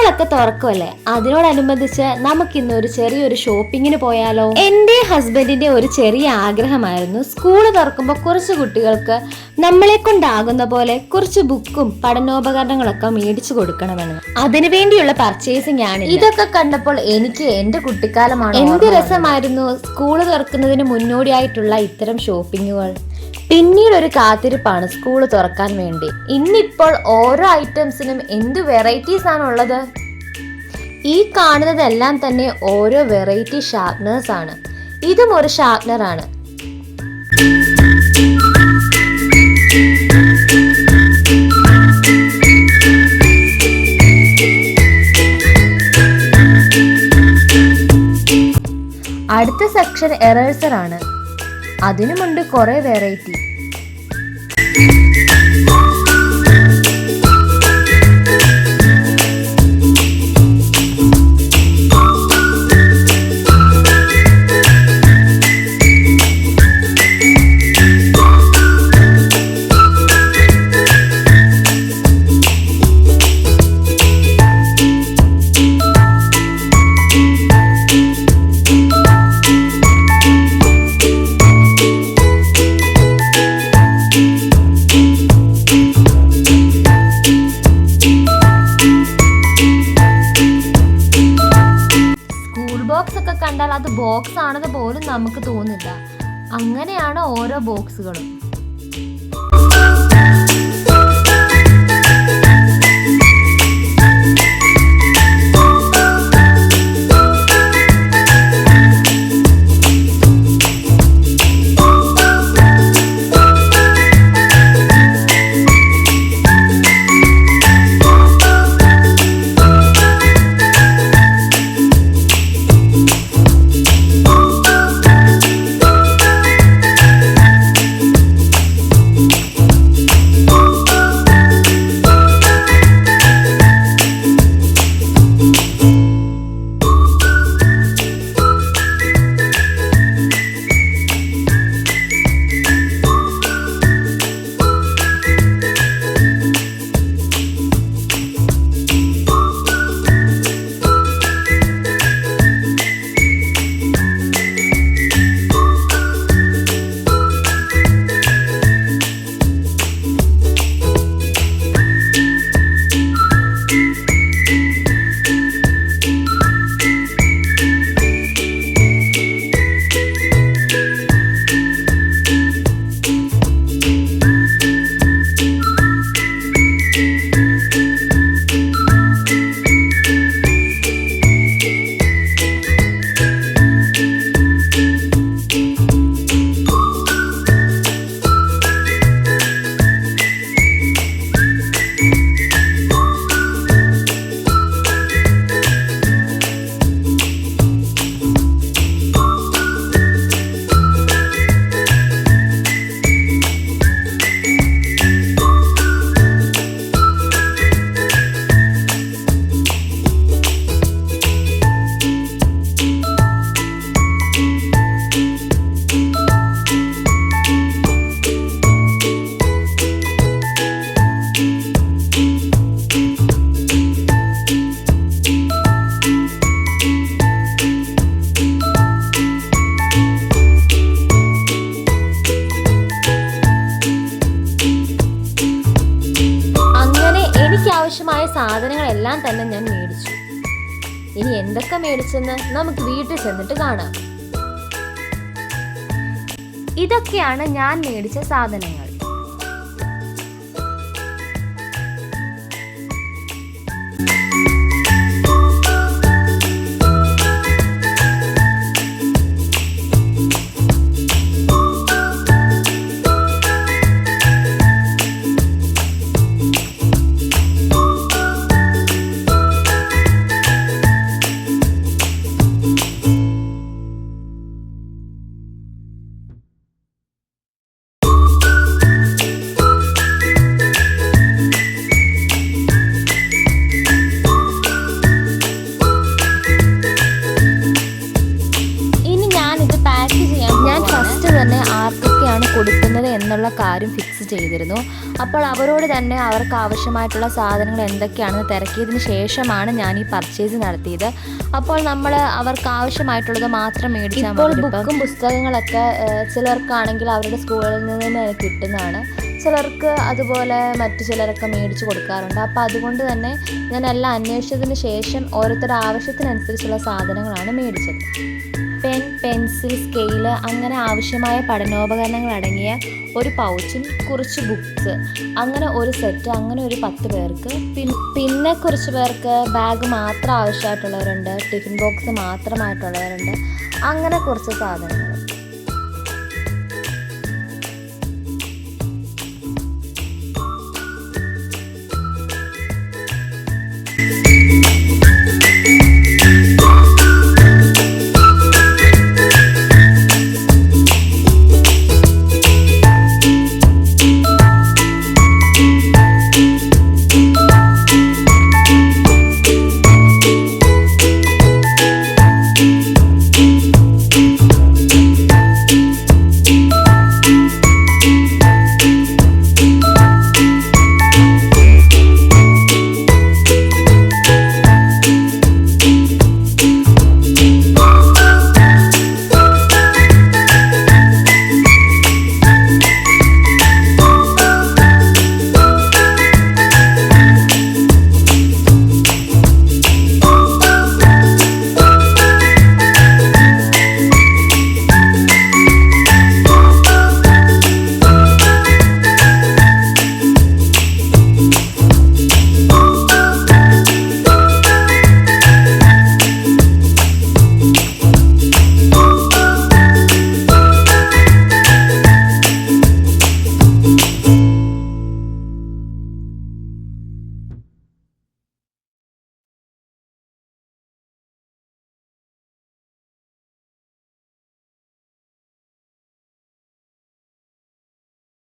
സ്കൂളൊക്കെ തുറക്കുമല്ലേ, അതിനോടനുബന്ധിച്ച് നമുക്കിന്നൊരു ചെറിയൊരു ഷോപ്പിങ്ങിന് പോയാലോ? എൻ്റെ ഹസ്ബൻഡിന്റെ ഒരു ചെറിയ ആഗ്രഹമായിരുന്നു സ്കൂള് തുറക്കുമ്പോൾ കുറച്ച് കുട്ടികൾക്ക് നമ്മളെ കൊണ്ടാകുന്ന പോലെ കുറച്ച് ബുക്കും പഠനോപകരണങ്ങളൊക്കെ മേടിച്ചു കൊടുക്കണമെന്ന്. അതിനു വേണ്ടിയുള്ള പർച്ചേസിംഗ് ആണ്. ഇതൊക്കെ കണ്ടപ്പോൾ എനിക്ക് എന്റെ കുട്ടിക്കാലമാണ്. എന്ത് രസമായിരുന്നു സ്കൂള് തുറക്കുന്നതിന് മുന്നോടിയായിട്ടുള്ള ഇത്തരം ഷോപ്പിങ്ങുകൾ. പിന്നീട് ഒരു കാത്തിരിപ്പാണ് സ്കൂള് തുറക്കാൻ വേണ്ടി. ഇന്നിപ്പോൾ ഓരോ ഐറ്റംസിനും എന്ത് വെറൈറ്റീസ് ആണുള്ളത്. ഈ കാണുന്നതെല്ലാം തന്നെ ഓരോ വെറൈറ്റി ഷാർപ്നേഴ്സ് ആണ്. ഇതും ഒരു ഷാർപ്നർ ആണ്. അടുത്ത സെക്ഷൻ എറേസർ ആണ്. അതിനുമുണ്ട് കുറെ വെറൈറ്റി. ബോക്സ് ഒക്കെ കണ്ടാൽ അത് ബോക്സ് ആണെന്ന് പോലും നമുക്ക് തോന്നില്ല. അങ്ങനെയാണ് ഓരോ ബോക്സുകളും. ആവശ്യമായ സാധനങ്ങളെല്ലാം തന്നെ ഞാൻ മേടിച്ചു. ഇനി എന്തൊക്കെ മേടിച്ചെന്ന് നമുക്ക് വീട്ടിൽ ചെന്നിട്ട് കാണാം. ഇതൊക്കെയാണ് ഞാൻ മേടിച്ച സാധനങ്ങൾ. എന്നുള്ള കാര്യം ഫിക്സ് ചെയ്തിരുന്നു. അപ്പോൾ അവരോട് തന്നെ അവർക്ക് ആവശ്യമായിട്ടുള്ള സാധനങ്ങൾ എന്തൊക്കെയാണെന്ന് തിരക്കിയതിന് ശേഷമാണ് ഞാൻ ഈ പർച്ചേസ് നടത്തിയത്. അപ്പോൾ നമ്മൾ അവർക്ക് ആവശ്യമായിട്ടുള്ളത് മാത്രം മേടിച്ചാൽ മതി. ഇപ്പോൾ ബുക്കും പുസ്തകങ്ങളൊക്കെ ചിലർക്കാണെങ്കിൽ അവരുടെ സ്കൂളിൽ നിന്ന് തന്നെ കിട്ടുന്നതാണ്, ചിലർക്ക് അതുപോലെ മറ്റു ചിലരൊക്കെ മേടിച്ച് കൊടുക്കാറുണ്ട്. അപ്പോൾ അതുകൊണ്ട് തന്നെ ഞാൻ എല്ലാം അന്വേഷിച്ചതിന് ശേഷം ഓരോരുത്തരുടെ ആവശ്യത്തിനനുസരിച്ചുള്ള സാധനങ്ങളാണ് മേടിച്ചത്. പെൻ, പെൻസിൽ, സ്കെയില് അങ്ങനെ ആവശ്യമായ പഠനോപകരണങ്ങൾ അടങ്ങിയ ഒരു പൗച്ചും കുറച്ച് ബുക്സ്, അങ്ങനെ ഒരു സെറ്റ്, അങ്ങനെ ഒരു 10 പേർക്ക്. പിന്നെ കുറച്ച് പേർക്ക് ബാഗ് മാത്രം ആവശ്യമായിട്ടുള്ളവരുണ്ട്, ടിഫിൻ ബോക്സ് മാത്രമായിട്ടുള്ളവരുണ്ട്, അങ്ങനെ കുറച്ച് സാധനങ്ങൾ.